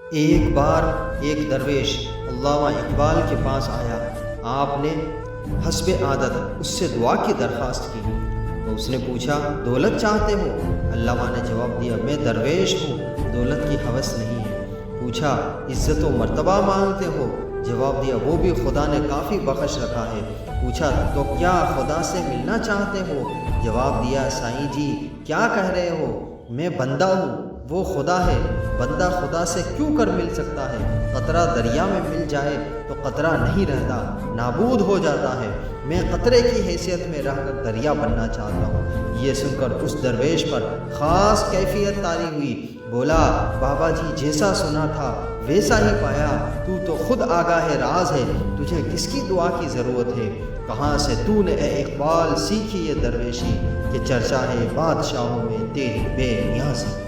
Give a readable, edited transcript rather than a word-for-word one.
एक बार एक दरवेश अल्लामा इकबाल के पास आया। आपने हस्बे आदत उससे दुआ की दरख्वास्त की तो उसने पूछा, दौलत चाहते हो? अल्लामा ने जवाब दिया, मैं दरवेश हूँ, दौलत की हवस नहीं है। पूछा, इज़्ज़त व मर्तबा मांगते हो? जवाब दिया, वो भी खुदा ने काफ़ी बख्श रखा है। पूछा, तो क्या खुदा से मिलना चाहते हो? जवाब दिया, साईं जी क्या कह रहे हो, मैं बंदा हूँ, वो खुदा है, बंदा खुदा से क्यों कर मिल सकता है? कतरा दरिया में मिल जाए तो कतरा नहीं रहता, नाबूद हो जाता है। मैं कतरे की हैसियत में रहकर दरिया बनना चाहता हूँ। ये सुनकर उस दरवेश पर ख़ास कैफियत तारी हुई। बोला, बाबा जी जैसा सुना था वैसा ही पाया, तू तो खुद आगाह राज है, तुझे किसकी दुआ की ज़रूरत है? कहाँ से तूने ए इकबाल सीखी ये दरवेशी, कि चर्चा है बादशाहों में तेरी बेनियाज़ी।